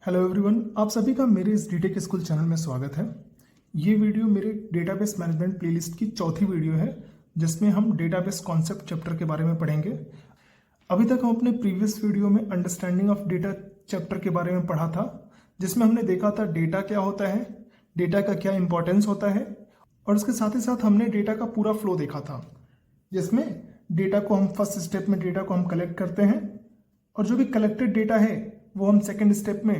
Hello everyone, आप सभी का मेरे इस डीटेक स्कूल चैनल में स्वागत है। ये वीडियो मेरे डेटाबेस मैनेजमेंट प्लेलिस्ट की चौथी वीडियो है जिसमें हम डेटाबेस कॉन्सेप्ट चैप्टर के बारे में पढ़ेंगे। अभी तक हम अपने प्रीवियस वीडियो में अंडरस्टैंडिंग ऑफ डेटा चैप्टर के बारे में पढ़ा था, जिसमें हमने देखा था डेटा क्या होता है, डेटा का क्या इंपॉर्टेंस होता है, और उसके साथ ही साथ हमने डेटा का पूरा फ्लो देखा था, जिसमें डेटा को हम फर्स्ट स्टेप में डेटा को हम कलेक्ट करते हैं और जो भी कलेक्टेड डेटा है वो हम सेकेंड स्टेप में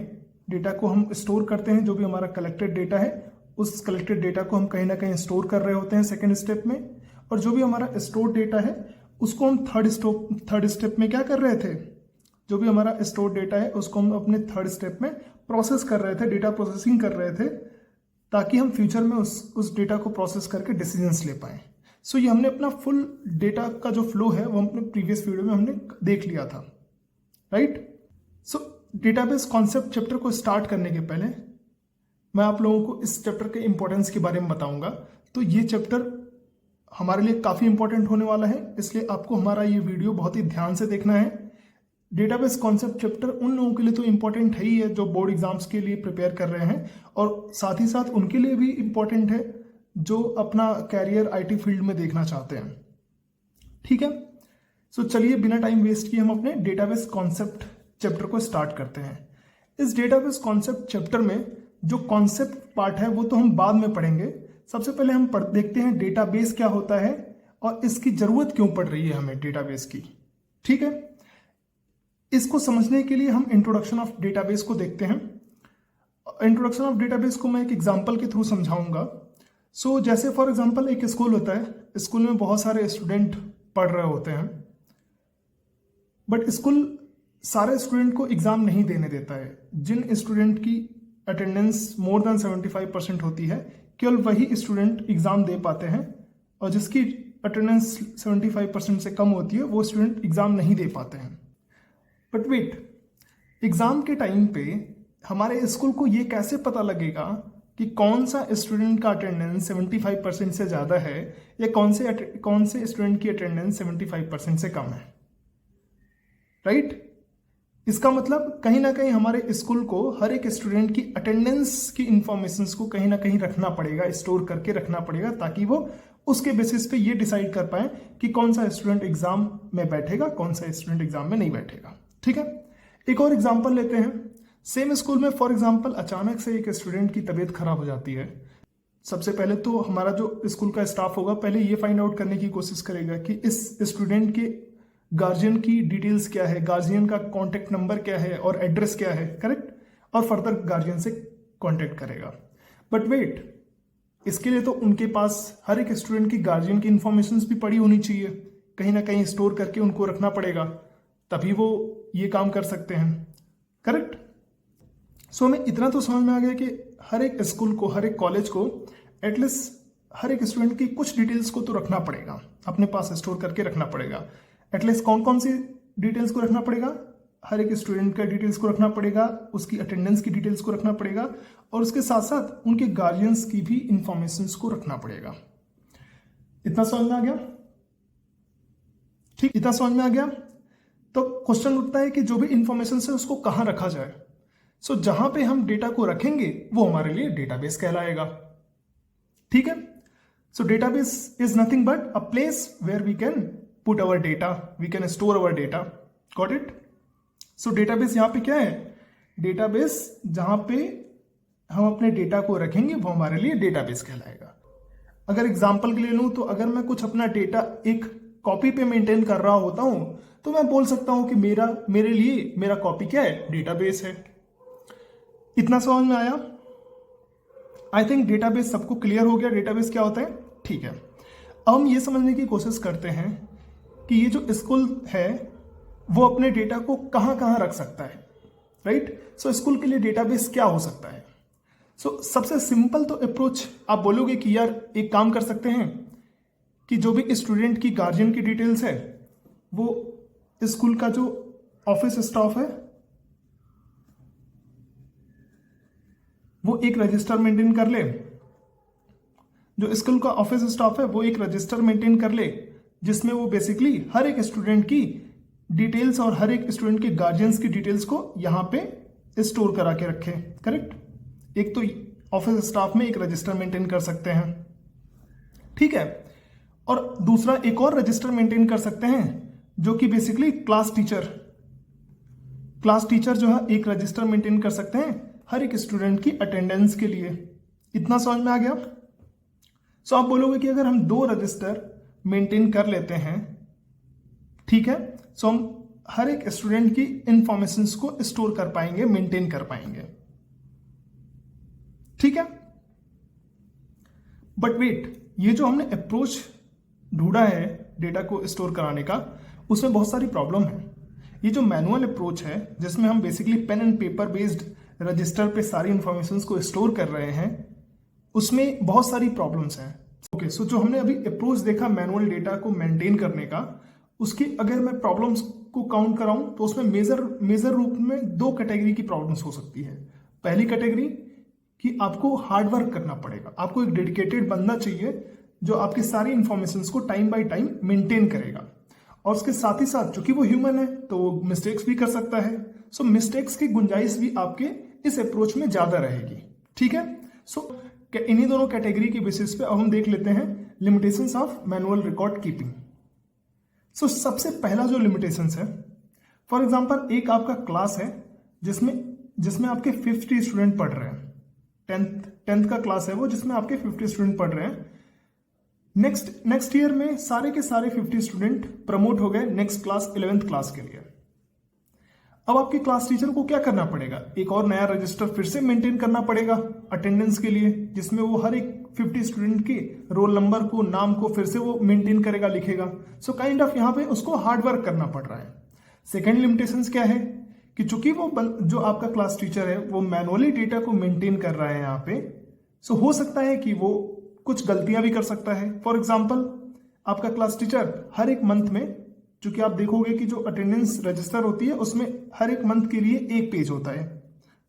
डेटा को हम स्टोर करते हैं। जो भी हमारा कलेक्टेड डेटा है उस कलेक्टेड डेटा को हम कहीं ना कहीं स्टोर कर रहे होते हैं सेकेंड स्टेप में, और जो भी हमारा स्टोर डेटा है उसको हम थर्ड स्टेप में क्या कर रहे थे, जो भी हमारा स्टोर डेटा है उसको हम अपने थर्ड स्टेप में प्रोसेस कर रहे थे, डेटा प्रोसेसिंग कर रहे थे, ताकि हम फ्यूचर में उस डेटा को प्रोसेस करके डिसीजंस ले पाएं। सो ये हमने अपना फुल डेटा का जो फ्लो है वो अपने प्रीवियस वीडियो में हमने देख लिया था, राइट। सो डेटाबेस कॉन्सेप्ट चैप्टर को स्टार्ट करने के पहले मैं आप लोगों को इस चैप्टर के इंपॉर्टेंस के बारे में बताऊंगा। तो ये चैप्टर हमारे लिए काफ़ी इंपॉर्टेंट होने वाला है, इसलिए आपको हमारा ये वीडियो बहुत ही ध्यान से देखना है। डेटाबेस कॉन्सेप्ट चैप्टर उन लोगों के लिए तो इंपॉर्टेंट है ही है जो बोर्ड एग्जाम्स के लिए प्रिपेयर कर रहे हैं, और साथ ही साथ उनके लिए भी इंपॉर्टेंट है जो अपना कैरियर आईटी फील्ड में देखना चाहते हैं, ठीक है। सो चलिए बिना टाइम वेस्ट किए हम अपने डेटाबेस कॉन्सेप्ट चैप्टर को स्टार्ट करते हैं। इस डेटाबेस कॉन्सेप्ट चैप्टर में जो कॉन्सेप्ट पार्ट है वो तो हम बाद में पढ़ेंगे। सबसे पहले हम देखते हैं डेटाबेस क्या होता है और इसकी जरूरत क्यों पड़ रही है हमें डेटाबेस की, ठीक है। इसको समझने के लिए हम इंट्रोडक्शन ऑफ डेटाबेस को देखते हैं। इंट्रोडक्शन ऑफ डेटाबेस को मैं एक एग्जाम्पल के थ्रू समझाऊंगा। सो जैसे फॉर एग्जाम्पल एक स्कूल होता है, स्कूल में बहुत सारे स्टूडेंट पढ़ रहे होते हैं, बट स्कूल सारे स्टूडेंट को एग्जाम नहीं देने देता है। जिन स्टूडेंट की अटेंडेंस मोर देन 75% होती है, केवल वही स्टूडेंट एग्जाम दे पाते हैं, और जिसकी अटेंडेंस 75% से कम होती है वो स्टूडेंट एग्जाम नहीं दे पाते हैं। बट वेट, एग्जाम के टाइम पे हमारे स्कूल को ये कैसे पता लगेगा कि कौन सा स्टूडेंट का अटेंडेंस 75% से ज़्यादा है या कौन से स्टूडेंट की अटेंडेंस 75% से कम है, राइट। इसका मतलब कहीं ना कहीं हमारे स्कूल को हर एक स्टूडेंट की अटेंडेंस की इंफॉर्मेशंस को कहीं ना कहीं रखना पड़ेगा, स्टोर करके रखना पड़ेगा, ताकि वो उसके बेसिस पे ये डिसाइड कर पाए कि कौन सा स्टूडेंट एग्जाम में बैठेगा, कौन सा स्टूडेंट एग्जाम में नहीं बैठेगा, ठीक है। एक और एग्जाम्पल लेते हैं। सेम स्कूल में फॉर एग्जाम्पल अचानक से एक स्टूडेंट की तबीयत खराब हो जाती है। सबसे पहले तो हमारा जो स्कूल का स्टाफ होगा पहले ये फाइंड आउट करने की कोशिश करेगा कि इस स्टूडेंट के गार्जियन की डिटेल्स क्या है, गार्जियन का कॉन्टेक्ट नंबर क्या है और एड्रेस क्या है, करेक्ट, और फर्दर गार्जियन से कॉन्टेक्ट करेगा। बट वेट, इसके लिए तो उनके पास हर एक स्टूडेंट की गार्जियन की इंफॉर्मेशन भी पड़ी होनी चाहिए, कहीं ना कहीं स्टोर करके उनको रखना पड़ेगा, तभी वो ये काम कर सकते हैं, करेक्ट। सो हमें इतना तो समझ में आ गया कि हर एक स्कूल को, हर एक कॉलेज को एटलीस्ट हर एक स्टूडेंट की कुछ डिटेल्स को तो रखना पड़ेगा, अपने पास स्टोर करके रखना पड़ेगा। एटलीस्ट कौन कौन सी डिटेल्स को रखना पड़ेगा, हर एक स्टूडेंट का डिटेल्स को रखना पड़ेगा, उसकी अटेंडेंस की डिटेल्स को रखना पड़ेगा, और उसके साथ साथ उनके गार्जियंस की भी इंफॉर्मेशंस को रखना पड़ेगा। इतना समझ में आ गया, ठीक, इतना समझ में आ गया। तो क्वेश्चन उठता है कि जो भी इंफॉर्मेशन है उसको कहाँ रखा जाए। सो जहां पे हम डेटा को रखेंगे वो हमारे लिए डेटाबेस कहलाएगा, ठीक है। So database is nothing but a place where we can put our data, we can store our data, got it? So database यहाँ पे क्या है, database जहाँ पे हम अपने डेटा को रखेंगे वो हमारे लिए database कहलाएगा। अगर एग्जाम्पल के लिए लूँ तो अगर मैं कुछ अपना डेटा एक कॉपी पे मेंटेन कर रहा होता हूँ तो मैं बोल सकता हूँ कि मेरे लिए मेरा कॉपी क्या है, डेटाबेस है। इतना समझ में आया? आई थिंक डेटाबेस सबको क्लियर हो गया, डेटाबेस क्या होता है, ठीक है। अब हम ये समझने की कोशिश करते हैं कि ये जो स्कूल है वो अपने डेटा को कहाँ कहाँ रख सकता है, राइट। सो स्कूल के लिए डेटाबेस क्या हो सकता है। सो सबसे सिंपल तो अप्रोच आप बोलोगे कि यार एक काम कर सकते हैं कि जो भी स्टूडेंट की गार्जियन की डिटेल्स है वो स्कूल का जो ऑफिस स्टाफ है वो एक रजिस्टर मेंटेन कर ले, जो स्कूल का ऑफिस स्टाफ है वो एक रजिस्टर मेंटेन कर ले, जिसमें वो बेसिकली हर एक स्टूडेंट की डिटेल्स और हर एक स्टूडेंट के गार्जियंस की डिटेल्स को यहाँ पे स्टोर करा के रखे, करेक्ट। एक तो ऑफिस स्टाफ में एक रजिस्टर मेंटेन कर सकते हैं, ठीक है। और दूसरा एक और रजिस्टर मेंटेन कर सकते हैं जो कि बेसिकली क्लास टीचर जो है एक रजिस्टर मेंटेन कर सकते हैं हर एक स्टूडेंट की अटेंडेंस के लिए। इतना समझ में आ गया? सो आप बोलोगे कि अगर हम 2 रजिस्टर मेंटेन कर लेते हैं, ठीक है, सो हम हर एक स्टूडेंट की इंफॉर्मेशंस को स्टोर कर पाएंगे, मेंटेन कर पाएंगे, ठीक है। बट वेट, ये जो हमने अप्रोच ढूंढा है डेटा को स्टोर कराने का, उसमें बहुत सारी प्रॉब्लम है। ये जो मैनुअल अप्रोच है जिसमें हम basically pen and paper based register पे सारी इंफॉर्मेशंस को स्टोर कर रहे हैं, उसमें बहुत सारी प्रॉब्लम्स हैं। ओके, सो जो हमने अभी अप्रोच देखा मैनुअल डेटा को मेंटेन करने का, उसकी अगर मैं प्रॉब्लम्स को काउंट कराऊं तो उसमें मेजर रूप में 2 कैटेगरी की प्रॉब्लम्स हो सकती है। पहली कैटेगरी कि आपको हार्ड वर्क करना पड़ेगा, आपको एक डेडिकेटेड बंदा चाहिए जो आपकी सारी इंफॉर्मेशंस को टाइम बाय टाइम मेंटेन करेगा। और उसके साथ ही साथ चूंकि वो ह्यूमन है तो वो मिस्टेक्स भी कर सकता है, सो मिस्टेक्स की गुंजाइश भी आपके इस अप्रोच में ज्यादा रहेगी, ठीक है। सो इन्हीं दोनों कैटेगरी की बेसिस पे अब हम देख लेते हैं limitations of manual record keeping. So सबसे पहला जो लिमिटेशंस है, फॉर एग्जांपल एक आपका क्लास है जिसमें आपके 50 स्टूडेंट पढ़ रहे हैं, 10th का क्लास है वो जिसमें आपके 50 स्टूडेंट पढ़ रहे हैं। नेक्स्ट ईयर में सारे के सारे 50 स्टूडेंट प्रमोट हो गए नेक्स्ट क्लास 11th क्लास के लिए। अब आपके क्लास टीचर को क्या करना पड़ेगा? एक और नया रजिस्टर फिर से मेंटेन करना पड़ेगा अटेंडेंस के लिए, जिसमें वो हर एक 50 स्टूडेंट के रोल नंबर को, नाम को फिर से वो मेंटेन करेगा, लिखेगा। सो काइंड ऑफ यहाँ पे उसको हार्ड वर्क करना पड़ रहा है। सेकेंड लिमिटेशंस क्या है कि चूंकि वो जो आपका क्लास टीचर है वो मैनुअली डेटा को मेंटेन कर रहा है यहाँ पे, सो हो सकता है कि वो कुछ गलतियां भी कर सकता है। फॉर एग्जाम्पल आपका क्लास टीचर हर एक मंथ में, चूंकि आप देखोगे कि जो अटेंडेंस रजिस्टर होती है उसमें हर एक मंथ के लिए एक पेज होता है,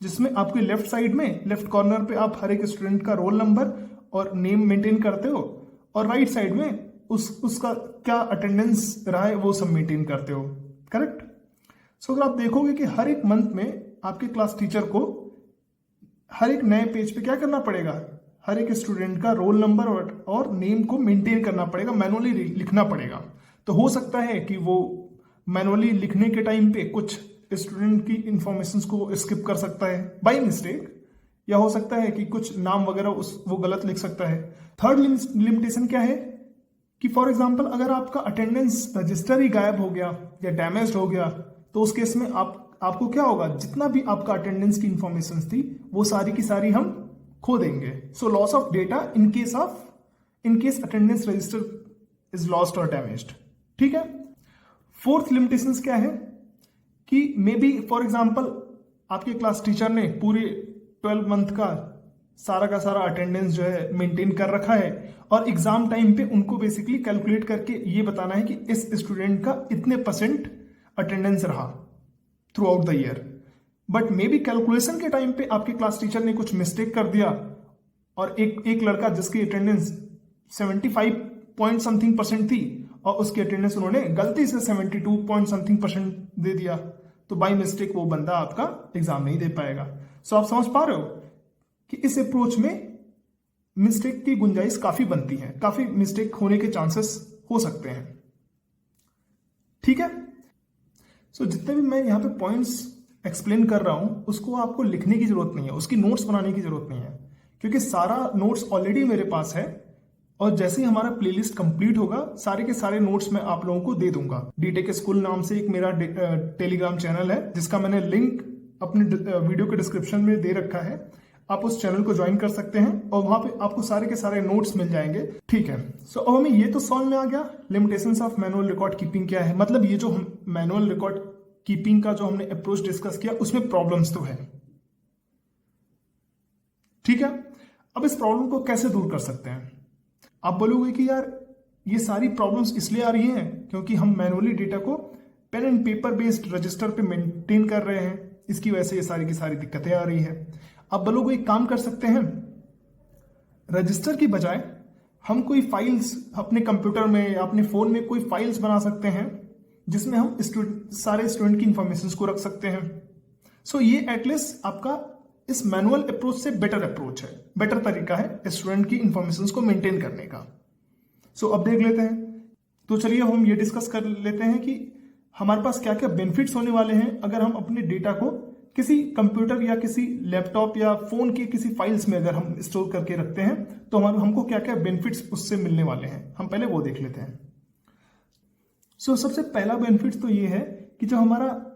जिसमें आपके लेफ्ट साइड में लेफ्ट कॉर्नर पे आप हर एक स्टूडेंट का रोल नंबर और नेम मेंटेन करते हो, और राइट साइड में उसका क्या अटेंडेंस रहा है वो सब मेंटेन करते हो, करेक्ट। सो अगर आप देखोगे कि हर एक मंथ में आपके क्लास टीचर को हर एक नए पेज पे क्या करना पड़ेगा, हर एक स्टूडेंट का रोल नंबर और नेम को मेंटेन करना पड़ेगा, मैनुअली लिखना पड़ेगा। तो हो सकता है कि वो मैनुअली लिखने के टाइम पे कुछ स्टूडेंट की इंफॉर्मेशन को स्किप कर सकता है बाय मिस्टेक, या हो सकता है कि कुछ नाम वगैरह वो गलत लिख सकता है। थर्ड लिमिटेशन क्या है कि फॉर एग्जाम्पल अगर आपका अटेंडेंस रजिस्टर ही गायब हो गया या डैमेज हो गया, तो उस केस में आपको क्या होगा, जितना भी आपका अटेंडेंस की इंफॉर्मेशन थी वो सारी की सारी हम खो देंगे। So loss of data in case attendance register is lost और डैमेज्ड, ठीक है। फोर्थ लिमिटेशंस क्या है कि मे बी फॉर एग्जांपल आपके क्लास टीचर ने पूरे 12 मंथ का सारा अटेंडेंस जो है मेंटेन कर रखा है, और एग्जाम टाइम पे उनको बेसिकली कैलकुलेट करके ये बताना है कि इस स्टूडेंट का इतने % अटेंडेंस रहा through out the year. But may be calculation के टाइम पे आपके क्लास टीचर ने कुछ मिस्टेक कर दिया, और एक लड़का जिसकी अटेंडेंस 75 पॉइंट समथिंग % थी और उसकी अटेंडेंस उन्होंने गलती से 72 पॉइंट समथिंग % दे दिया, तो बाय मिस्टेक वो बंदा आपका एग्जाम नहीं दे पाएगा। सो आप समझ पा रहे हो कि इस अप्रोच में मिस्टेक की गुंजाइश काफी बनती है, काफी मिस्टेक होने के चांसेस हो सकते हैं, ठीक है। सो जितने भी मैं यहाँ पे पॉइंट्स एक्सप्लेन कर रहा हूं उसको आपको लिखने की जरूरत नहीं है, उसकी नोट्स बनाने की जरूरत नहीं है, क्योंकि सारा नोट्स ऑलरेडी मेरे पास है, और जैसे ही हमारा प्लेलिस्ट कंप्लीट होगा सारे के सारे नोट्स मैं आप लोगों को दे दूंगा। डीटेक स्कूल नाम से एक मेरा टेलीग्राम चैनल है जिसका मैंने लिंक अपने वीडियो के डिस्क्रिप्शन में दे रखा है, आप उस चैनल को ज्वाइन कर सकते हैं और वहां पे आपको सारे के सारे नोट्स मिल जाएंगे, ठीक है। सो अब हमें ये तो समझ में आ गया limitations of manual record keeping क्या है, मतलब ये जो हम मैनुअल रिकॉर्ड कीपिंग का जो हमने अप्रोच डिस्कस किया उसमें प्रॉब्लम्स तो है, ठीक है। अब इस प्रॉब्लम को कैसे दूर कर सकते हैं? आप बोलोगे कि यार ये सारी प्रॉब्लम्स इसलिए आ रही हैं क्योंकि हम मैनुअली डेटा को pen and paper based register पे मेंटेन कर रहे हैं, इसकी वजह से ये सारी की सारी दिक्कतें आ रही है। आप बोलोगे एक काम कर सकते हैं, रजिस्टर की बजाय हम कोई फाइल्स अपने कंप्यूटर में या अपने फोन में कोई फाइल्स बना सकते हैं जिसमें हम सारे स्टूडेंट की इंफॉर्मेशन को रख सकते हैं। सो ये एटलीस्ट आपका इस मैनुअल अप्रोच से बेटर अप्रोच है, बेटर तरीका है स्टूडेंट की इंफॉर्मेशन को मेंटेन करने का। सो अब देख लेते हैं। तो चलिए हम ये डिस्कस कर लेते हैं कि हमारे पास क्या क्या बेनिफिट्स होने वाले हैं अगर हम अपने डेटा को किसी कंप्यूटर या किसी लैपटॉप या फोन के किसी फाइल्स में अगर हम स्टोर करके रखते हैं, तो हमको क्या क्या बेनिफिट्स उससे मिलने वाले हैं, हम पहले वो देख लेते हैं। सो सबसे पहला बेनिफिट तो ये है कि जब हमारा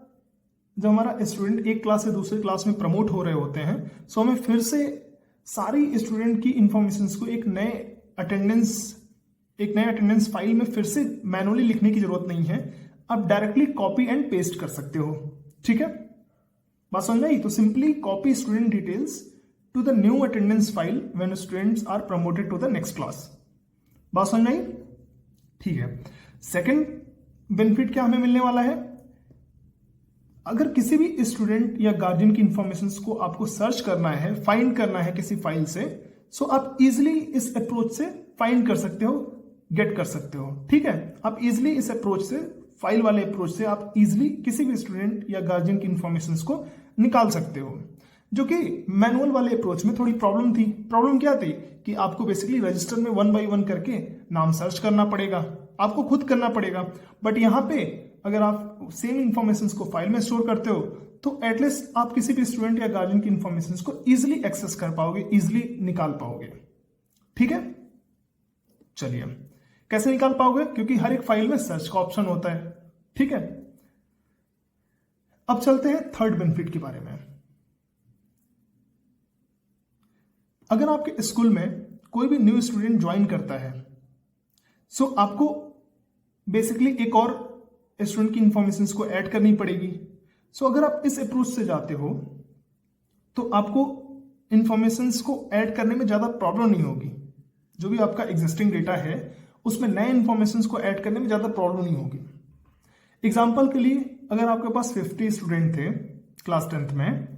स्टूडेंट एक क्लास से दूसरे क्लास में प्रमोट हो रहे होते हैं, सो हमें फिर से सारी स्टूडेंट की इंफॉर्मेशन को एक नए अटेंडेंस फाइल में फिर से मैनुअली लिखने की जरूरत नहीं है। आप डायरेक्टली कॉपी एंड पेस्ट कर सकते हो। ठीक है, बात समझ आई? तो simply copy student details to the new attendance file when students are promoted to the next class. बात समझ आई? ठीक है। सेकंड बेनिफिट क्या हमें मिलने वाला है, अगर किसी भी स्टूडेंट या गार्जियन की इंफॉर्मेशन को आपको सर्च करना है, फाइंड करना है किसी फाइल से, सो आप इजिली इस अप्रोच से फाइंड कर सकते हो, गेट कर सकते हो। ठीक है, आप इजिली इस अप्रोच से, फाइल वाले अप्रोच से आप इजिली किसी भी स्टूडेंट या गार्जियन की इंफॉर्मेशन को निकाल सकते हो, जो कि मैनुअल वाले अप्रोच में थोड़ी प्रॉब्लम थी। प्रॉब्लम क्या थी कि आपको बेसिकली रजिस्टर में 1 बाय 1 करके नाम सर्च करना पड़ेगा, आपको खुद करना पड़ेगा। बट यहां पे अगर आप सेम इंफॉर्मेशन को फाइल में स्टोर करते हो, तो एटलीस्ट आप किसी भी स्टूडेंट या गार्जियन की इंफॉर्मेशन को इजिली एक्सेस कर पाओगे, इजिली निकाल पाओगे। ठीक है, चलिए कैसे निकाल पाओगे, क्योंकि हर एक फाइल में सर्च का ऑप्शन होता है। ठीक है, अब चलते हैं थर्ड बेनिफिट के बारे में। अगर आपके स्कूल में कोई भी न्यू स्टूडेंट ज्वाइन करता है, सो आपको बेसिकली एक और स्टूडेंट की इंफॉर्मेशन को ऐड करनी पड़ेगी। सो अगर आप इस अप्रोच से जाते हो, तो आपको इंफॉर्मेशन को ऐड करने में ज्यादा प्रॉब्लम नहीं होगी। जो भी आपका एग्जिस्टिंग डेटा है उसमें नए इंफॉर्मेशन को ऐड करने में ज्यादा प्रॉब्लम नहीं होगी। एग्जाम्पल के लिए, अगर आपके पास 50 स्टूडेंट थे क्लास 10th में,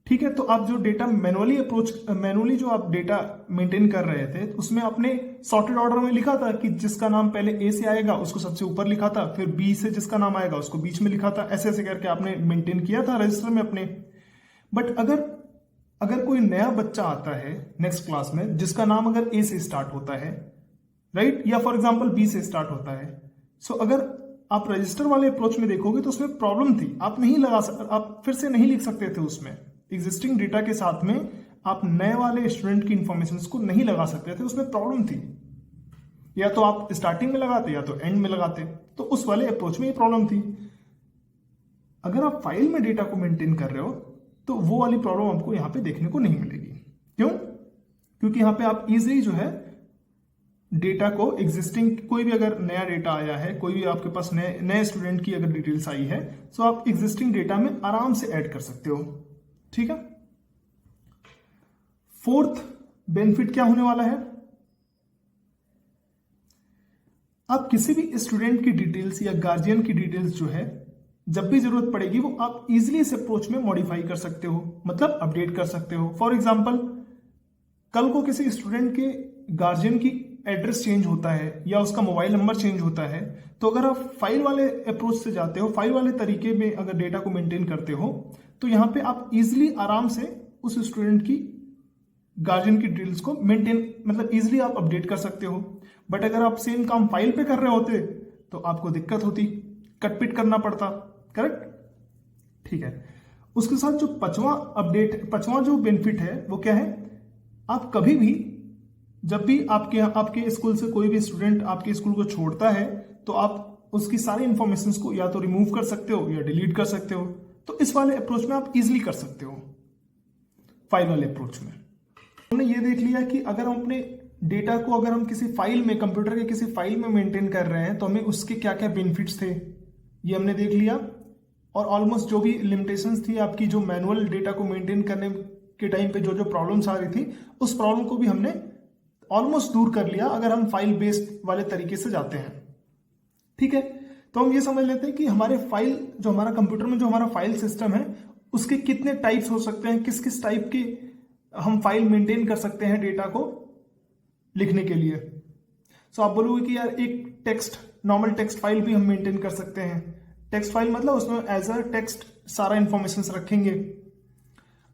ठीक है, तो आप जो डेटा मैनुअली जो आप डेटा मेंटेन कर रहे थे, उसमें आपने सॉर्टेड ऑर्डर में लिखा था कि जिसका नाम पहले ए से आएगा उसको सबसे ऊपर लिखा था, फिर बी से जिसका नाम आएगा उसको बीच में लिखा था, ऐसे ऐसे करके आपने मेंटेन किया था रजिस्टर में अपने। बट अगर कोई नया बच्चा आता है नेक्स्ट क्लास में जिसका नाम अगर ए से स्टार्ट होता है, राइट, या फॉर एग्जाम्पल बी से स्टार्ट होता है, सो अगर आप रजिस्टर वाले अप्रोच में देखोगे तो उसमें प्रॉब्लम थी, आप फिर से नहीं लिख सकते थे उसमें। एग्जिस्टिंग डेटा के साथ में आप नए वाले स्टूडेंट की इंफॉर्मेशन को नहीं लगा सकते थे, उसमें प्रॉब्लम थी। या तो आप स्टार्टिंग में लगाते या तो एंड में लगाते, तो उस वाले अप्रोच में ये प्रॉब्लम थी। अगर आप फाइल में डेटा को मेंटेन कर रहे हो, तो वो वाली प्रॉब्लम आपको यहां पे देखने को नहीं मिलेगी। क्यों? क्योंकि यहां पे आप इजिली जो है डेटा को, एग्जिस्टिंग कोई भी अगर नया डेटा आया है, कोई भी आपके पास नए स्टूडेंट की अगर डिटेल्स आई है, तो आप एग्जिस्टिंग डेटा में आराम से ऐड कर सकते हो। ठीक है, फोर्थ बेनिफिट क्या होने वाला है, आप किसी भी स्टूडेंट की डिटेल्स या गार्जियन की डिटेल्स जो है, जब भी जरूरत पड़ेगी वो आप इजिली इस अप्रोच में मॉडिफाई कर सकते हो, मतलब अपडेट कर सकते हो। फॉर एग्जांपल, कल को किसी स्टूडेंट के गार्जियन की एड्रेस चेंज होता है या उसका मोबाइल नंबर चेंज होता है, तो अगर आप फाइल वाले अप्रोच से जाते हो, फाइल वाले तरीके में अगर डेटा को मेंटेन करते हो, तो यहां पे आप इजिली आराम से उस स्टूडेंट की गार्जियन की डिटेल्स को मेंटेन, मतलब इजिली आप अपडेट कर सकते हो। बट अगर आप सेम काम फाइल पे कर रहे होते तो आपको दिक्कत होती, कटपिट करना पड़ता। करेक्ट? ठीक है, उसके साथ जो पांचवा जो बेनिफिट है वो क्या है, आप कभी भी जब भी आपके स्कूल से कोई भी स्टूडेंट आपके स्कूल को छोड़ता है, तो आप उसकी सारी इंफॉर्मेशन को या तो रिमूव कर सकते हो या डिलीट कर सकते हो। तो इस वाले अप्रोच में आप इजिली कर सकते हो, फाइल वाले अप्रोच में। हमने ये देख लिया कि अगर हम अपने डेटा को, अगर हम किसी फाइल में, कंप्यूटर के किसी फाइल में मेंटेन कर रहे हैं, तो हमें उसके क्या क्या बेनिफिट्स थे ये हमने देख लिया। और ऑलमोस्ट जो भी लिमिटेशंस थी आपकी, जो मैनुअल डेटा को मेंटेन करने के टाइम पे जो जो प्रॉब्लम्स आ रही थी, उस प्रॉब्लम को भी हमने ऑलमोस्ट दूर कर लिया अगर हम फाइल बेस्ड वाले तरीके से जाते हैं। ठीक है, तो हम ये समझ लेते हैं कि हमारे फाइल, जो हमारा कंप्यूटर में जो हमारा फाइल सिस्टम है, उसके कितने टाइप्स हो सकते हैं, किस किस टाइप की हम फाइल मेंटेन कर सकते हैं डेटा को लिखने के लिए। सो आप बोलोगे कि यार एक नॉर्मल टेक्स्ट फाइल भी हम मेंटेन कर सकते हैं। टेक्स्ट फाइल मतलब उसमें एज अ टेक्स्ट सारा इंफॉर्मेशन रखेंगे।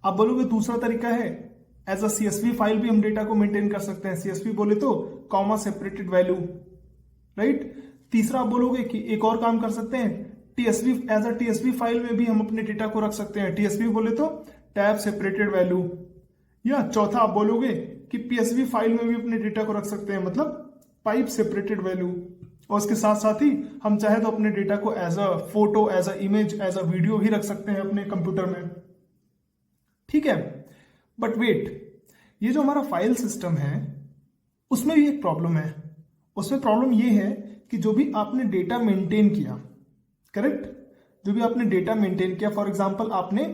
आप बोलोगे दूसरा तरीका है एज अ CSV फाइल भी हम डेटा को मेंटेन कर सकते हैं। CSV बोले तो कॉमा सेपरेटेड वैल्यू, राइट। तीसरा आप बोलोगे कि एक और काम कर सकते हैं, TSV as a TSV file में भी हम अपने डेटा को रख सकते हैं। TSV बोले तो टैब सेपरेटेड वैल्यू। या चौथा आप बोलोगे कि PSV फाइल में भी अपने डेटा को रख सकते हैं, मतलब पाइप सेपरेटेड वैल्यू। और उसके साथ साथ ही हम चाहे तो अपने डेटा को as a photo, as a image, as a video भी रख सकते हैं अपने कंप्यूटर में, ठीक है। बट वेट, ये जो हमारा फाइल सिस्टम है उसमें भी एक प्रॉब्लम है। उसमें प्रॉब्लम ये है कि जो भी आपने डेटा मेंटेन किया, करेक्ट, जो भी आपने डेटा मेंटेन किया, फॉर एग्जांपल आपने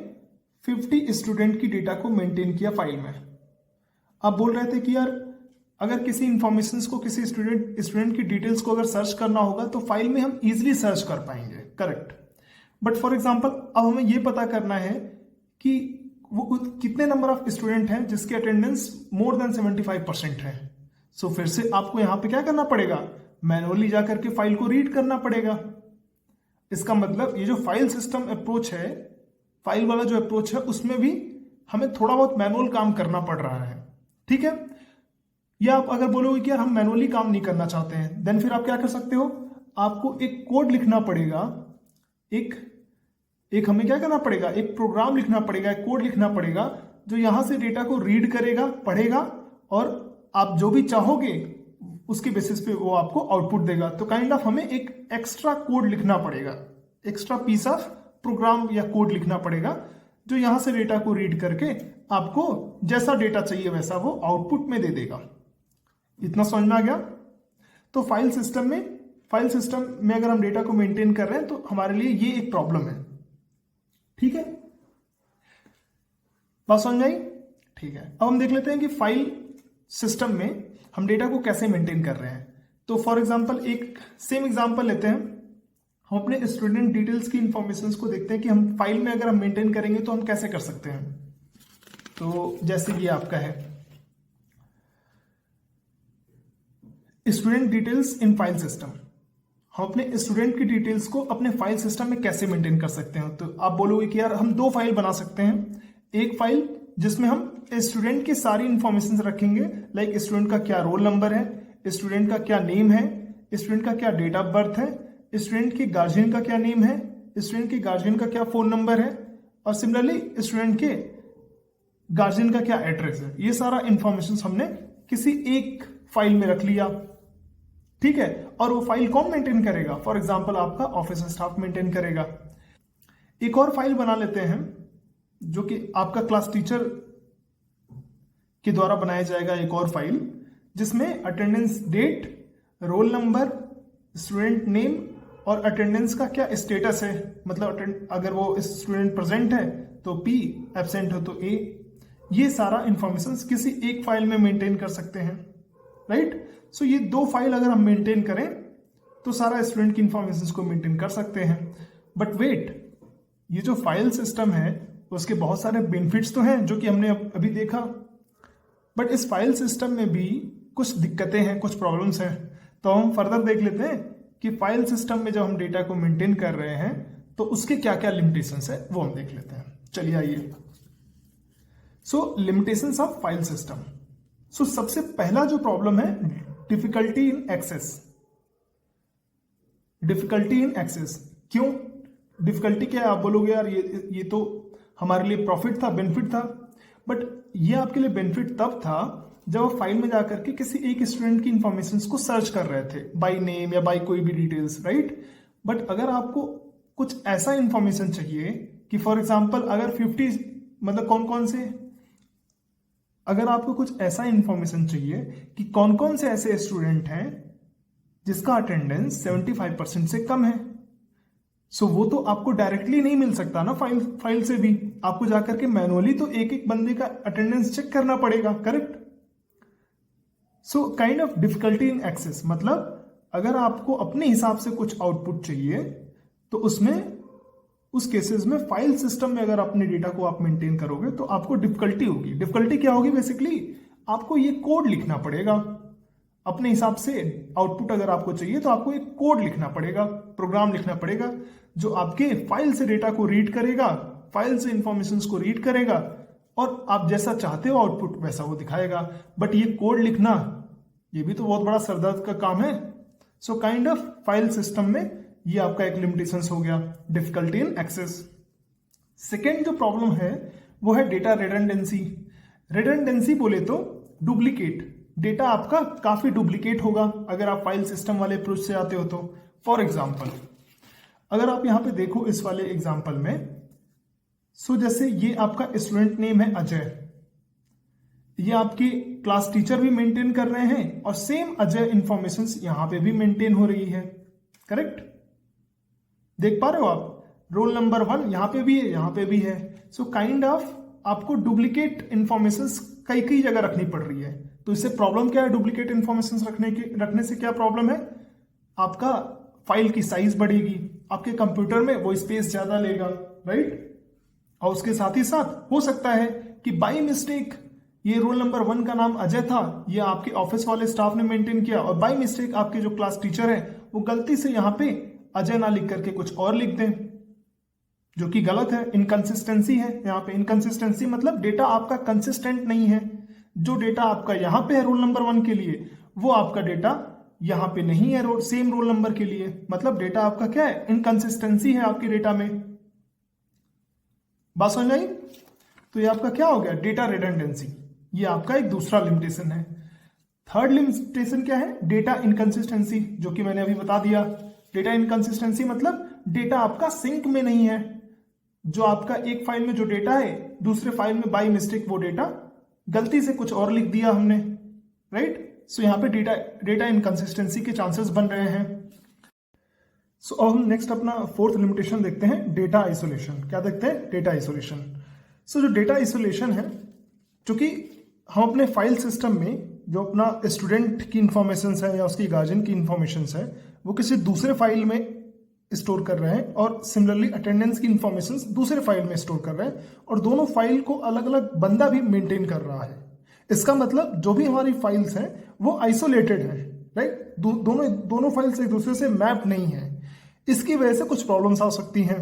50 स्टूडेंट की डेटा को मेंटेन किया फाइल में। आप बोल रहे थे कि यार अगर किसी इंफॉर्मेशन को, किसी स्टूडेंट की डिटेल्स को अगर सर्च करना होगा तो फाइल में हम इजीली सर्च कर पाएंगे, करेक्ट। बट फॉर एग्जांपल अब हमें यह पता करना है कि वो कितने नंबर ऑफ स्टूडेंट हैं जिसके अटेंडेंस मोर देन 75% है। सो फिर से आपको यहां पे क्या करना पड़ेगा, मैनुअली जाकर के फाइल को रीड करना पड़ेगा। इसका मतलब ये जो फाइल सिस्टम अप्रोच है, फाइल वाला जो अप्रोच है, उसमें भी हमें थोड़ा बहुत मैनुअल काम करना पड़ रहा है, ठीक है। या आप अगर बोलोगे कि यार हम मैनुअली काम नहीं करना चाहते हैं, देन फिर आप क्या कर सकते हो, आपको एक कोड लिखना पड़ेगा, एक हमें क्या करना पड़ेगा, एक प्रोग्राम लिखना पड़ेगा, एक कोड लिखना पड़ेगा जो यहां से डेटा को रीड करेगा, पढ़ेगा, और आप जो भी चाहोगे उसके बेसिस पे वो आपको आउटपुट देगा। तो काइंड ऑफ हमें एक एक्स्ट्रा कोड लिखना पड़ेगा, एक्स्ट्रा पीस ऑफ प्रोग्राम या कोड लिखना पड़ेगा जो यहां से डेटा को रीड करके आपको जैसा डेटा चाहिए वैसा वो आउटपुट में दे देगा। इतना समझ में आ गया। तो फाइल सिस्टम में अगर हम डेटा को मेंटेन कर रहे हैं तो हमारे लिए ये एक प्रॉब्लम है, ठीक है। बात समझ आई, ठीक है। अब हम देख लेते हैं कि फाइल सिस्टम में हम डेटा को कैसे मेंटेन कर रहे हैं। तो फॉर एग्जांपल एक सेम एग्जांपल लेते हैं, हम अपने स्टूडेंट डिटेल्स की इंफॉर्मेशन को देखते हैं कि हम फाइल में अगर हम मेंटेन करेंगे तो हम कैसे कर सकते हैं। तो जैसे ये आपका है student details in file system, हम अपने स्टूडेंट की डिटेल्स को अपने फाइल सिस्टम में कैसे मेंटेन कर सकते हैं। तो आप बोलोगे कि यार हम दो फाइल बना सकते हैं, एक फाइल जिसमें हम स्टूडेंट की सारी इंफॉर्मेशन रखेंगे, लाइक स्टूडेंट का क्या रोल नंबर है, स्टूडेंट का क्या नेम है, स्टूडेंट का क्या डेट ऑफ बर्थ है, स्टूडेंट के गार्जियन का क्या नेम है, स्टूडेंट के गार्जियन का क्या फोन नंबर है, और सिमिलरली स्टूडेंट के गार्जियन का क्या एड्रेस है। ये सारा इंफॉर्मेशन हमने किसी एक फाइल में रख लिया, ठीक है। और वो फाइल कौन मेंटेन करेगा, फॉर एग्जांपल आपका ऑफिस स्टाफ मेंटेन करेगा। एक और फाइल बना लेते हैं जो कि आपका क्लास टीचर के द्वारा बनाया जाएगा, एक और फाइल जिसमें attendance date, roll number, student name और अटेंडेंस का क्या स्टेटस है, मतलब अगर वो स्टूडेंट प्रेजेंट है तो P, एब्सेंट हो तो A। ये सारा इंफॉर्मेशन किसी एक फाइल में मेंटेन कर सकते हैं, राइट। सो ये दो फाइल अगर हम मेंटेन करें तो सारा स्टूडेंट की इंफॉर्मेशन को मेंटेन कर सकते हैं। बट वेट, ये जो फाइल सिस्टम है उसके बहुत सारे बेनिफिट्स तो हैं जो कि हमने अभी देखा, बट इस फाइल सिस्टम में भी कुछ दिक्कतें हैं, कुछ प्रॉब्लम्स हैं। तो हम फर्दर देख लेते हैं कि फाइल सिस्टम में जब हम डेटा को मेंटेन कर रहे हैं तो उसके क्या क्या लिमिटेशंस है वो हम देख लेते हैं। चलिए आइए। सो लिमिटेशंस ऑफ फाइल सिस्टम। सो सबसे पहला जो प्रॉब्लम है, difficulty in excess. Difficulty in excess क्यों, डिफिकल्टी क्या है, आप बोलोगे यार ये तो हमारे लिए प्रॉफिट था, बेनिफिट था। बट ये आपके लिए बेनिफिट तब था जब आप फाइल में जाकर के किसी एक स्टूडेंट की इंफॉर्मेशन को सर्च कर रहे थे बाय नेम या बाय कोई भी डिटेल्स, राइट। बट अगर आपको कुछ ऐसा इंफॉर्मेशन चाहिए कि फॉर एग्जांपल अगर 50 मतलब कौन कौन से, अगर आपको कुछ ऐसा इंफॉर्मेशन चाहिए कि कौन कौन से ऐसे स्टूडेंट हैं जिसका अटेंडेंस 75% से कम है, सो वो तो आपको डायरेक्टली नहीं मिल सकता ना फाइल से भी, आपको जाकर के मैनुअली तो एक एक बंदे का अटेंडेंस चेक करना पड़ेगा, correct. So kind of difficulty in excess, मतलब अगर आपको अपने हिसाब से कुछ आउटपुट चाहिए तो उसमें उस केसेस में फाइल सिस्टम में अगर अपने डेटा को आप मेंटेन करोगे तो आपको डिफिकल्टी होगी। डिफिकल्टी क्या होगी, बेसिकली आपको ये कोड लिखना पड़ेगा अपने हिसाब से। आउटपुट अगर आपको चाहिए तो आपको एक कोड लिखना पड़ेगा, प्रोग्राम लिखना पड़ेगा जो आपके फाइल से डेटा को रीड करेगा, फाइल से इंफॉर्मेशन को रीड करेगा और आप जैसा चाहते हो आउटपुट वैसा वो दिखाएगा। बट ये कोड लिखना ये भी तो बहुत बड़ा सरदर्द का काम है। So kind of file system में ये आपका एक लिमिटेशंस हो गया, डिफिकल्टी इन एक्सेस। सेकेंड जो प्रॉब्लम है वो है डेटा रिडंडेंसी। रिडंडेंसी बोले तो डुप्लीकेट, डेटा आपका काफी डुप्लीकेट होगा अगर आप फाइल सिस्टम वाले अप्रोच से आते हो तो। फॉर एग्जाम्पल अगर आप यहां पे देखो इस वाले एग्जाम्पल में, सो जैसे ये आपका स्टूडेंट नेम है अजय, ये आपकी क्लास टीचर भी मेंटेन कर रहे हैं और सेम अजय इंफॉर्मेशन यहां पे भी मेंटेन हो रही है, करेक्ट? देख पा रहे हो आप, रोल नंबर 1 यहां पे भी है, यहां पे भी है। सो काइंड ऑफ आपको डुप्लीकेट इंफॉर्मेशन कई कई जगह रखनी पड़ रही है। तो इससे प्रॉब्लम क्या है? डुप्लीकेट इंफॉर्मेशन रखने से क्या प्रॉब्लम है? आपका फाइल की साइज बढ़ेगी, आपके कंप्यूटर में वो स्पेस ज्यादा लेगा, राइट? और उसके साथ ही साथ हो सकता है कि बाय मिस्टेक ये रोल नंबर 1 का नाम अजय था, ये आपके ऑफिस वाले स्टाफ ने मेंटेन किया और बाय मिस्टेक आपके जो क्लास टीचर है वो गलती से यहां पे अजय ना लिख करके कुछ और लिख दें, जो कि गलत है। इनकंसिस्टेंसी है यहाँ पे। इनकंसिस्टेंसी मतलब डेटा आपका कंसिस्टेंट नहीं है। जो डेटा आपका यहां पे है रोल नंबर 1 के लिए, वो आपका डेटा यहां पे नहीं है सेम रोल नंबर के लिए। मतलब डेटा आपका क्या है? इनकंसिस्टेंसी है आपके डेटा में। बात समझ आई? तो ये आपका क्या हो गया? Data redundancy. ये आपका एक दूसरा लिमिटेशन है। थर्ड लिमिटेशन क्या है? डेटा इनकंसिस्टेंसी, जो कि मैंने अभी बता दिया। डेटा इनकंसिस्टेंसी मतलब डेटा आपका सिंक में नहीं है। जो आपका एक फाइल में जो डेटा है, दूसरे फाइल में बाय मिस्टेक वो डेटा गलती से कुछ और लिख दिया हमने, राइट? सो यहां पे डेटा इनकंसिस्टेंसी के चांसेस बन रहे हैं। सो अब हम नेक्स्ट अपना फोर्थ लिमिटेशन देखते हैं, डेटा आइसोलेशन। क्या देखते हैं? Data isolation. सो जो डेटा आइसोलेशन है, चूंकि हम अपने फाइल सिस्टम में जो अपना स्टूडेंट की इंफॉर्मेशन है या उसकी गार्जियन की इंफॉर्मेशन है वो किसी दूसरे फाइल में स्टोर कर रहे हैं और सिमिलरली अटेंडेंस की इंफॉर्मेशन दूसरे फाइल में स्टोर कर रहे हैं और दोनों फाइल को अलग अलग बंदा भी मेंटेन कर रहा है। इसका मतलब जो भी हमारी फाइल्स हैं वो आइसोलेटेड है, राइट? दोनों फाइल्स एक दूसरे से मैप नहीं है। इसकी वजह से कुछ प्रॉब्लम्स आ सकती हैं,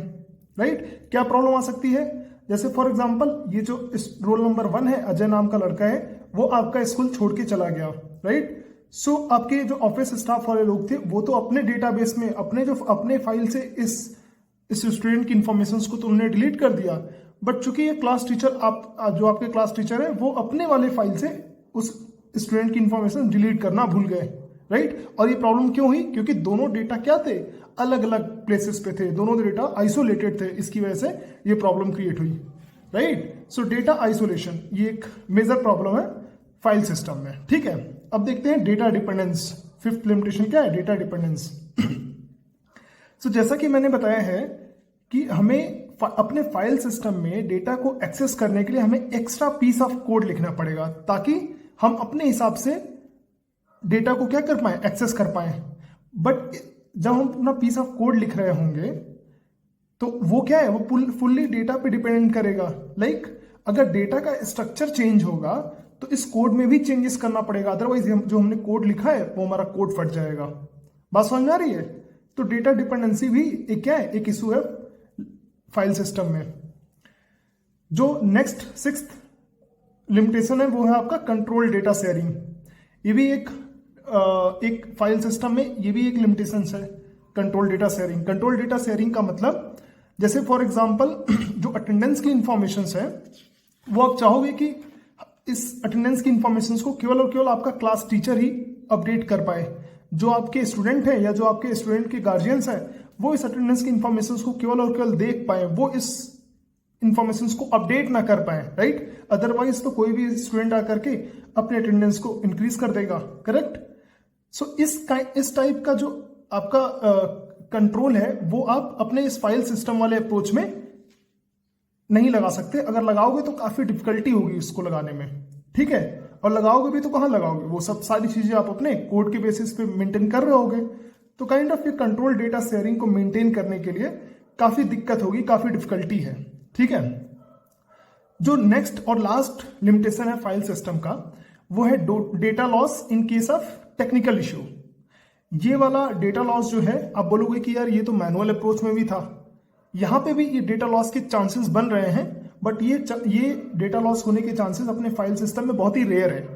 राइट? क्या प्रॉब्लम आ सकती है? जैसे फॉर एग्जांपल ये जो रोल नंबर 1 है, अजय नाम का लड़का है, वो आपका स्कूल छोड़ के चला गया, राइट? सो आपके जो ऑफिस स्टाफ वाले लोग थे वो तो अपने डेटाबेस में अपने फाइल से इस स्टूडेंट की इंफॉर्मेशन को तो उन्होंने डिलीट कर दिया। बट चूंकि ये क्लास टीचर जो आपके क्लास टीचर है वो अपने वाले फाइल से उस स्टूडेंट की इंफॉर्मेशन डिलीट करना भूल गए, राइट? और ये प्रॉब्लम क्यों हुई? क्योंकि दोनों डेटा क्या थे? अलग अलग प्लेसेस पे थे, दोनों डेटा आइसोलेटेड थे। इसकी वजह से ये प्रॉब्लम क्रिएट हुई, राइट? सो डेटा आइसोलेशन ये एक मेजर प्रॉब्लम है फाइल सिस्टम में, ठीक है? अब देखते हैं डेटा डिपेंडेंस। फिफ्थ लिमिटेशन क्या है? Data dependence. सो जैसा कि मैंने बताया है कि हमें अपने फाइल सिस्टम में डेटा को एक्सेस करने के लिए हमें एक्स्ट्रा पीस ऑफ कोड लिखना पड़ेगा ताकि हम अपने हिसाब से डेटा को क्या कर पाए? एक्सेस कर पाए। बट जब हम अपना पीस ऑफ कोड लिख रहे होंगे तो वो क्या है? वो फुल्ली डेटा पे डिपेंडेंट करेगा। लाइक अगर डेटा का स्ट्रक्चर चेंज होगा तो इस कोड में भी चेंजेस करना पड़ेगा, अदरवाइज जो हमने कोड लिखा है वो हमारा कोड फट जाएगा। बात समझ में आ रही है? तो डेटा डिपेंडेंसी भी एक क्या है? एक इशू है फाइल सिस्टम में। जो नेक्स्ट सिक्स्थ लिमिटेशन है वो है आपका कंट्रोल डेटा शेयरिंग। ये भी एक फाइल सिस्टम में ये भी एक लिमिटेशन है, control data sharing. Control data sharing का मतलब जैसे फॉर एग्जांपल जो अटेंडेंस की इंफॉर्मेशन है वो आप चाहोगे कि इस अटेंडेंस की इंफॉर्मेशन को केवल और केवल आपका क्लास टीचर ही अपडेट कर पाए। जो आपके स्टूडेंट हैं या जो आपके स्टूडेंट के गार्जियंस हैं वो इस अटेंडेंस की इंफॉर्मेशन को केवल और केवल देख पाए, वो इस इंफॉर्मेशन को अपडेट ना कर पाए, राइट? अदरवाइज तो कोई भी स्टूडेंट आकर के अपने अटेंडेंस को इंक्रीज कर देगा, करेक्ट? सो इस टाइप का जो आपका कंट्रोल है वो आप अपने इस फाइल सिस्टम वाले अप्रोच में नहीं लगा सकते। अगर लगाओगे तो काफी डिफिकल्टी होगी इसको लगाने में, ठीक है? और लगाओगे भी तो कहां लगाओगे? वो सब सारी चीजें आप अपने कोड के बेसिस पे मेंटेन कर रहे होगे। तो काइंड ऑफ ये कंट्रोल डेटा शेयरिंग को मेंटेन करने के लिए काफी दिक्कत होगी, काफी डिफिकल्टी है, ठीक है? जो नेक्स्ट और लास्ट लिमिटेशन है फाइल सिस्टम का वो है data loss in case of technical issue. ये वाला डेटा लॉस जो है आप बोलोगे कि यार ये तो मैनुअल अप्रोच में भी था, यहाँ पे भी ये डेटा लॉस के चांसेस बन रहे हैं, बट ये डेटा लॉस होने के चांसेस अपने फाइल सिस्टम में बहुत ही रेयर है।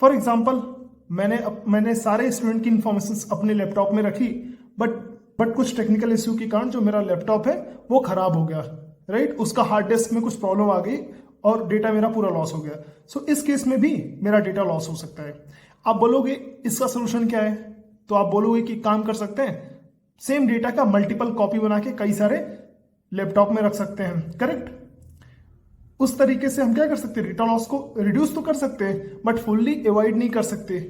फॉर एग्जाम्पल, मैंने सारे स्टूडेंट की इंफॉर्मेशन अपने लैपटॉप में रखी, बट कुछ टेक्निकल इश्यू के कारण जो मेरा लैपटॉप है वो खराब हो गया, राइट। उसका हार्ड डिस्क में कुछ प्रॉब्लम आ गई और डेटा मेरा पूरा लॉस हो गया। सो इस केस में भी मेरा डेटा लॉस हो सकता है। आप बोलोगे इसका सोल्यूशन क्या है, तो आप बोलोगे कि काम कर सकते हैं, सेम डेटा का मल्टीपल कॉपी बना के कई सारे लैपटॉप में रख सकते हैं, करेक्ट। उस तरीके से हम क्या कर सकते हैं, डेटा लॉस को रिड्यूस तो कर सकते हैं, बट फुल्ली अवॉइड नहीं कर सकते।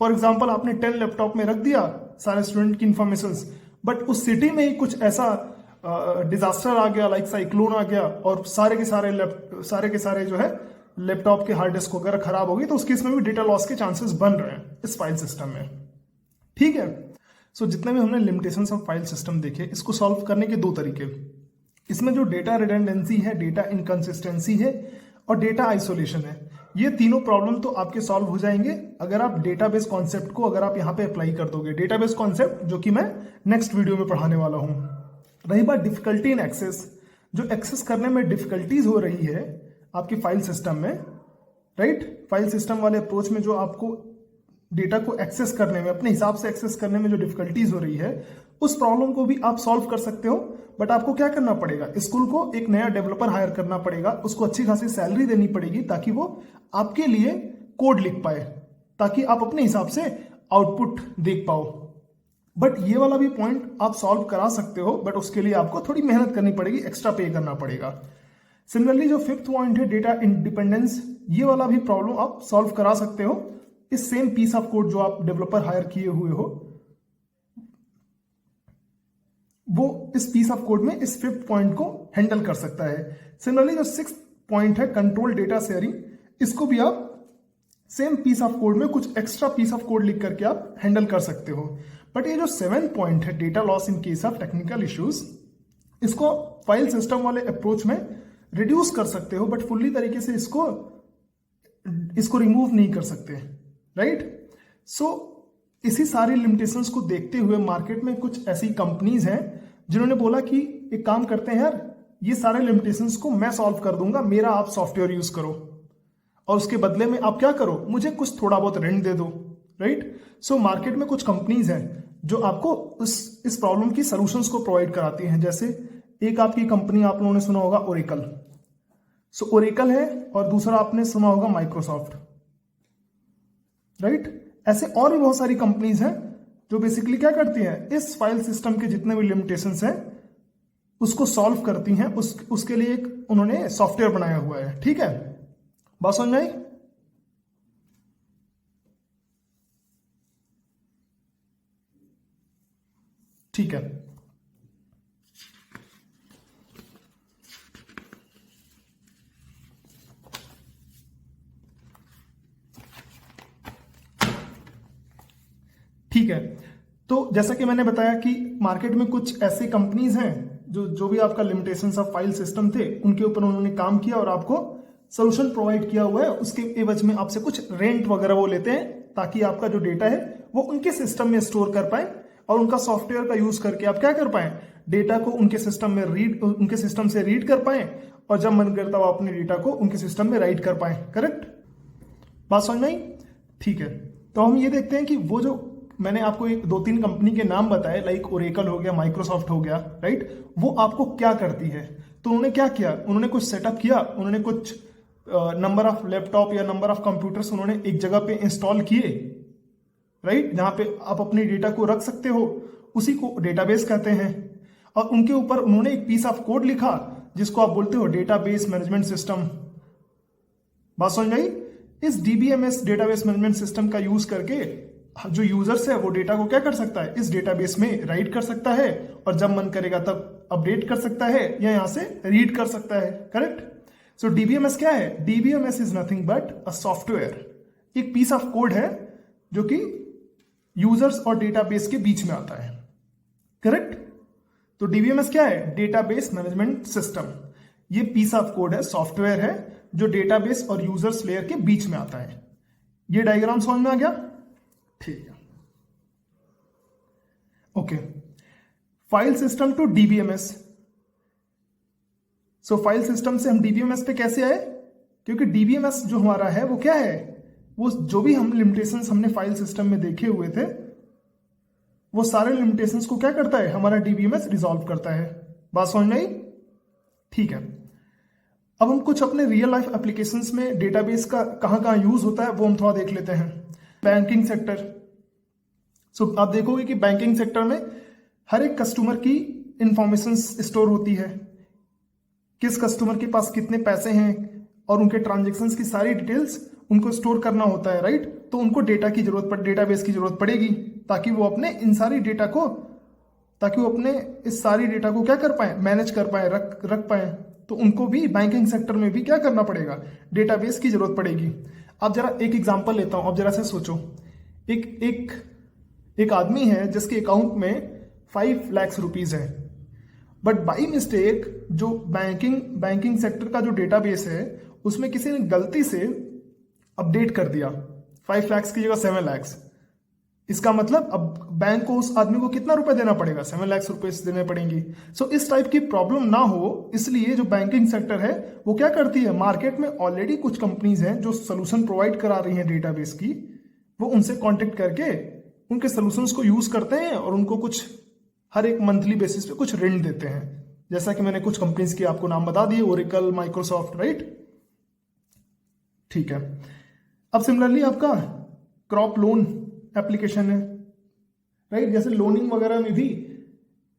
फॉर एग्जाम्पल, आपने 10 लैपटॉप में रख दिया सारे स्टूडेंट की इंफॉर्मेशन, बट उस सिटी में ही कुछ ऐसा डिजास्टर आ गया, लाइक साइक्लोन आ गया, और सारे के सारे जो है लैपटॉप के हार्ड डिस्क वगैरह खराब हो गई, तो उस केस में भी डेटा लॉस के चांसेस बन रहे हैं इस फाइल सिस्टम में, ठीक है। सो जितने भी हमने लिमिटेशंस ऑफ फाइल सिस्टम देखे, इसको सॉल्व करने के 2 तरीके। इसमें जो डेटा रिडंडेंसी है, डेटा इनकंसिस्टेंसी है और डेटा आइसोलेशन है, ये तीनों प्रॉब्लम तो आपके सॉल्व हो जाएंगे अगर आप डेटाबेस कॉन्सेप्ट को अगर आप यहाँ पे अप्लाई कर दोगे। डेटाबेस कॉन्सेप्ट जो कि मैं नेक्स्ट वीडियो में पढ़ाने वाला हूँ। रही बात डिफिकल्टी इन एक्सेस, जो एक्सेस करने में डिफिकल्टीज हो रही है आपकी फाइल सिस्टम में, राइट। फाइल सिस्टम वाले अप्रोच में जो आपको डेटा को एक्सेस करने में, अपने हिसाब से एक्सेस करने में जो डिफिकल्टीज हो रही है, उस प्रॉब्लम को भी आप सॉल्व कर सकते हो। बट आपको क्या करना पड़ेगा, स्कूल को एक नया डेवलपर हायर करना पड़ेगा, उसको अच्छी खासी सैलरी देनी पड़ेगी ताकि वो आपके लिए कोड लिख पाए, ताकि आप अपने हिसाब से आउटपुट देख पाओ। बट ये वाला भी पॉइंट आप सॉल्व करा सकते हो, बट उसके लिए आपको थोड़ी मेहनत करनी पड़ेगी, एक्स्ट्रा पे करना पड़ेगा। सिमिलरली जो 5th पॉइंट है डेटा इंडिपेंडेंस, ये वाला भी प्रॉब्लम आप सॉल्व करा सकते हो इस सेम पीस ऑफ कोड जो आप डेवलपर हायर किए हुए हो, वो इस पीस ऑफ कोड में इस 5th पॉइंट को हैंडल कर सकता है। सिमिलरली जो 6th पॉइंट है कंट्रोल डेटा शेयरिंग, इसको भी आप सेम पीस ऑफ कोड में कुछ एक्स्ट्रा पीस ऑफ कोड लिख करके आप हैंडल कर सकते हो। बट ये जो 7th पॉइंट है data loss in case of technical issues, इसको फाइल सिस्टम वाले अप्रोच में रिड्यूस कर सकते हो, बट फुल्ली तरीके से इसको रिमूव नहीं कर सकते, राइट। सो इसी सारी लिमिटेशंस को देखते हुए मार्केट में कुछ ऐसी कंपनीज हैं जिन्होंने बोला कि एक काम करते हैं यार, ये सारे लिमिटेशंस को मैं सॉल्व कर दूंगा, मेरा आप सॉफ्टवेयर यूज करो और उसके बदले में आप क्या करो, मुझे कुछ थोड़ा बहुत रेंट दे दो, राइट। सो मार्केट में कुछ कंपनीज हैं जो आपको इस प्रॉब्लम की सॉल्यूशंस को प्रोवाइड कराती हैं। जैसे एक आपकी कंपनी आप लोगों ने सुना होगा ओरेकल, सो ओरेकल है, और दूसरा आपने सुना होगा माइक्रोसॉफ्ट, राइट। ऐसे और भी बहुत सारी कंपनीज हैं जो बेसिकली क्या करती हैं, इस फाइल सिस्टम के जितने भी लिमिटेशंस हैं उसको सॉल्व करती हैं। उसके लिए एक उन्होंने सॉफ्टवेयर बनाया हुआ है, ठीक है। बात समझ में आई? ठीक है, ठीक है। तो जैसा कि मैंने बताया कि मार्केट में कुछ ऐसी कंपनीज हैं जो भी आपका लिमिटेशंस ऑफ फाइल सिस्टम थे उनके ऊपर उन्होंने काम किया और आपको सोल्यूशन प्रोवाइड किया हुआ है। उसके एवज में आपसे कुछ रेंट वगैरह वो लेते हैं ताकि आपका जो डेटा है वो उनके सिस्टम में स्टोर कर पाए और उनका सॉफ्टवेयर का यूज करके आप क्या कर पाए, डेटा को उनके सिस्टम से रीड कर पाए और जब मन करता वो अपने डेटा को उनके सिस्टम में राइट कर पाए। करेक्ट? बात समझ में आई? ठीक है। तो हम ये देखते हैं कि वो जो मैंने आपको 2-3 कंपनी के नाम बताए, लाइक ओरेकल हो गया, माइक्रोसॉफ्ट हो गया, राइट, वो आपको क्या करती है। तो उन्होंने क्या किया, उन्होंने कुछ सेटअप किया, उन्होंने कुछ नंबर ऑफ लैपटॉप या नंबर ऑफ कंप्यूटर्स उन्होंने एक जगह पे इंस्टॉल किए, राइट, जहां पे आप अपने डेटा को रख सकते हो, उसी को डेटाबेस कहते हैं। और उनके ऊपर उन्होंने एक पीस ऑफ कोड लिखा जिसको आप बोलते हो डेटाबेस मैनेजमेंट सिस्टम। बात समझ आई? इस डीबीएमएस डेटाबेस मैनेजमेंट सिस्टम का यूज करके जो यूजर्स है वो डेटा को क्या कर सकता है, इस डेटाबेस में राइट कर सकता है और जब मन करेगा तब अपडेट कर सकता है या यहां से रीड कर सकता है। करेक्ट? सो डीबीएमएस क्या है? DBMS is nothing but a software, एक पीस ऑफ कोड है जो कि यूजर्स और डेटाबेस के बीच में आता है। करेक्ट? तो डीबीएमएस क्या है? Database management system. ये पीस ऑफ कोड है, सॉफ्टवेयर है जो डेटाबेस और यूजर्स लेयर के बीच में आता है। ये डायग्राम समझ में आ गया? ठीक है, okay. File system to DBMS, so file system से हम डीबीएमएस पे कैसे आए? क्योंकि डीबीएमएस जो हमारा है वो क्या है, वो जो भी हम लिमिटेशंस हमने फाइल सिस्टम में देखे हुए थे वो सारे लिमिटेशंस को क्या करता है, हमारा डीबीएमएस रिजॉल्व करता है। बात समझ में आई? ठीक है, अब हम कुछ अपने रियल लाइफ एप्लीकेशंस में डेटाबेस का कहाँ यूज होता है वो हम थोड़ा देख लेते हैं। Banking sector. सो आप देखोगे कि बैंकिंग सेक्टर में हर एक कस्टमर की इंफॉर्मेशन स्टोर होती है, किस कस्टमर के पास कितने पैसे हैं और उनके ट्रांजेक्शन्स की सारी डिटेल्स उनको स्टोर करना होता है, राइट। तो उनको डेटाबेस की जरूरत पड़ेगी ताकि वो अपने इस सारी डेटा को क्या कर पाए, मैनेज कर पाए, रख पाए। तो उनको भी बैंकिंग सेक्टर में भी क्या करना पड़ेगा, डेटाबेस की जरूरत पड़ेगी। अब जरा एक एग्जांपल लेता हूं, अब जरा से सोचो, एक आदमी है जिसके अकाउंट में 5 लाख रुपीज है, बट बाई मिस्टेक जो बैंकिंग सेक्टर का जो डेटाबेस है उसमें किसी ने गलती से अपडेट कर दिया 5 लाख की जगह 7 लाख। इसका मतलब अब बैंक को उस आदमी को कितना रुपए देना पड़ेगा, 7 लाख रुपए देने पड़ेंगे। सो इस टाइप की प्रॉब्लम ना हो इसलिए जो बैंकिंग सेक्टर है वो क्या करती है, मार्केट में ऑलरेडी कुछ कंपनीज हैं जो सोल्यूशन प्रोवाइड करा रही हैं डेटाबेस की, वो उनसे कॉन्टेक्ट करके उनके सोल्यूशंस को यूज करते हैं और उनको कुछ हर एक मंथली बेसिस पे कुछ रेंट देते हैं। जैसा कि मैंने कुछ कंपनीज के आपको नाम बता दिए, ओरेकल, माइक्रोसॉफ्ट, राइट। ठीक है, अब सिमिलरली आपका क्रॉप लोन एप्लीकेशन है, राइट। जैसे लोनिंग वगैरह में भी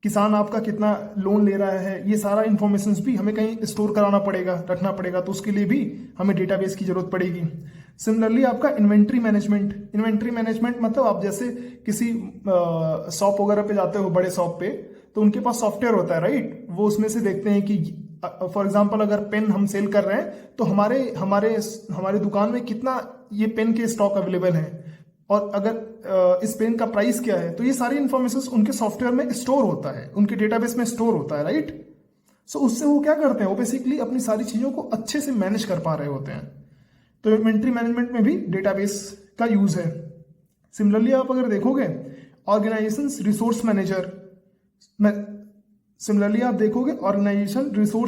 किसान आपका कितना लोन ले रहा है ये सारा इंफॉर्मेशन भी हमें कहीं स्टोर कराना पड़ेगा, रखना पड़ेगा, तो उसके लिए भी हमें डेटाबेस की जरूरत पड़ेगी। सिमिलरली आपका इन्वेंट्री मैनेजमेंट मतलब आप जैसे किसी शॉप वगैरह पे जाते हो, बड़े शॉप पे, तो उनके पास सॉफ्टवेयर होता है, राइट। वो उसमें से देखते हैं कि फॉर एग्जांपल अगर पेन हम सेल कर रहे हैं तो हमारे दुकान में कितना ये पेन के स्टॉक अवेलेबल है और अगर इस पेन का प्राइस क्या है, तो ये सारी इंफॉर्मेशन उनके सॉफ्टवेयर में स्टोर होता है, उनके डेटाबेस में स्टोर होता है, राइट। सो उससे वो क्या करते हैं, वो बेसिकली अपनी सारी चीजों को अच्छे से मैनेज कर पा रहे होते हैं। तो इन्वेंट्री मैनेजमेंट में भी डेटाबेस का यूज है। सिमिलरली आप अगर देखोगे ऑर्गेनाइजेशन रिसोर्स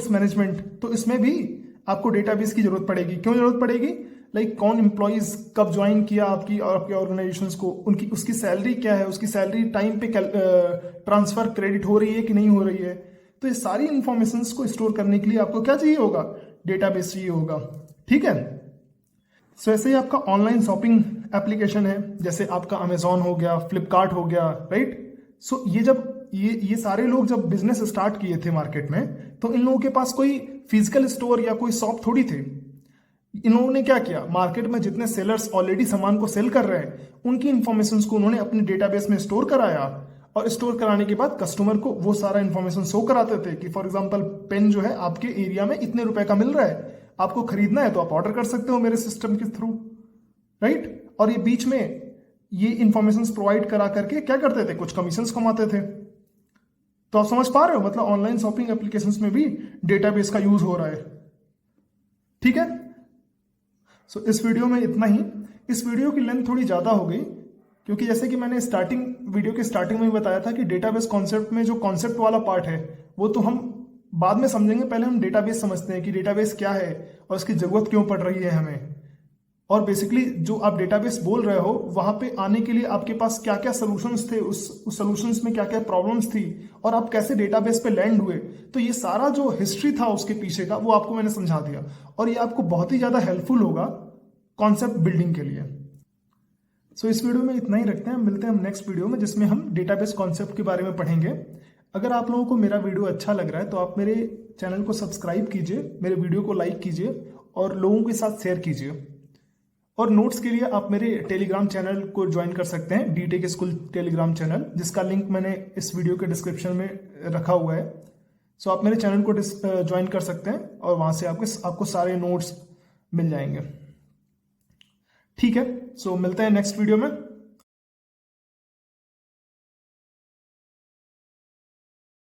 मैनेजमेंट, तो इसमें भी आपको डेटाबेस की जरूरत पड़ेगी। क्यों जरूरत पड़ेगी, लाइक कौन एम्प्लॉइज कब ज्वाइन किया आपकी और आपके ऑर्गेनाइजेशंस को, उसकी सैलरी क्या है, उसकी सैलरी टाइम पे ट्रांसफर क्रेडिट हो रही है कि नहीं हो रही है। तो ये सारी इंफॉर्मेशन को स्टोर करने के लिए आपको क्या चाहिए होगा, डेटाबेस चाहिए होगा, ठीक है। सो ऐसे ही आपका ऑनलाइन शॉपिंग एप्लीकेशन है, जैसे आपका अमेजॉन हो गया, फ्लिपकार्ट हो गया, राइट। सो ये सारे लोग जब बिजनेस स्टार्ट किए थे मार्केट में, तो इन लोगों के पास कोई फिजिकल स्टोर या कोई शॉप थोड़ी थे। इन लोगों ने क्या किया, मार्केट में जितने सेलर्स ऑलरेडी सामान को सेल कर रहे हैं उनकी इंफॉर्मेशन को उन्होंने अपने डेटाबेस में स्टोर कराया, और स्टोर कराने के बाद कस्टमर को वो सारा इंफॉर्मेशन शो कराते थे कि फॉर एग्जांपल पेन जो है आपके एरिया में इतने रुपए का मिल रहा है, आपको खरीदना है तो आप ऑर्डर कर सकते हो मेरे सिस्टम के थ्रू, राइट। और ये बीच में ये इंफॉर्मेशन प्रोवाइड करा करके क्या करते थे, कुछ कमीशंस कमाते थे। तो आप समझ पा रहे हो, मतलब ऑनलाइन शॉपिंग एप्लीकेशंस में भी डेटाबेस का यूज हो रहा है, ठीक है। सो इस वीडियो में इतना ही। इस वीडियो की लेंथ थोड़ी ज्यादा हो गई क्योंकि जैसे कि मैंने वीडियो के स्टार्टिंग में बताया था कि डेटाबेस कॉन्सेप्ट में जो कॉन्सेप्ट वाला पार्ट है वो तो हम बाद में समझेंगे, पहले हम डेटाबेस समझते हैं कि डेटाबेस क्या है और इसकी जरूरत क्यों पड़ रही है हमें, और बेसिकली जो आप डेटाबेस बोल रहे हो वहां पे आने के लिए आपके पास क्या क्या सोल्यूशंस थे, उस सोल्यूशंस में क्या क्या प्रॉब्लम्स थी और आप कैसे डेटाबेस पे लैंड हुए। तो ये सारा जो हिस्ट्री था उसके पीछे का वो आपको मैंने समझा दिया, और ये आपको बहुत ही ज्यादा हेल्पफुल होगा कॉन्सेप्ट बिल्डिंग के लिए। सो इस वीडियो में इतना ही रखते हैं, मिलते हैं हम नेक्स्ट वीडियो में जिसमें हम डेटाबेस कॉन्सेप्ट के बारे में पढ़ेंगे। अगर आप लोगों को मेरा वीडियो अच्छा लग रहा है तो आप मेरे चैनल को सब्सक्राइब कीजिए, मेरे वीडियो को लाइक कीजिए और लोगों के साथ शेयर कीजिए। और नोट्स के लिए आप मेरे टेलीग्राम चैनल को ज्वाइन कर सकते हैं, डीटेक स्कूल टेलीग्राम चैनल, जिसका लिंक मैंने इस वीडियो के डिस्क्रिप्शन में रखा हुआ है। सो आप मेरे चैनल को ज्वाइन कर सकते हैं और वहां से आपको सारे नोट्स मिल जाएंगे, ठीक है। सो मिलते हैं नेक्स्ट वीडियो में।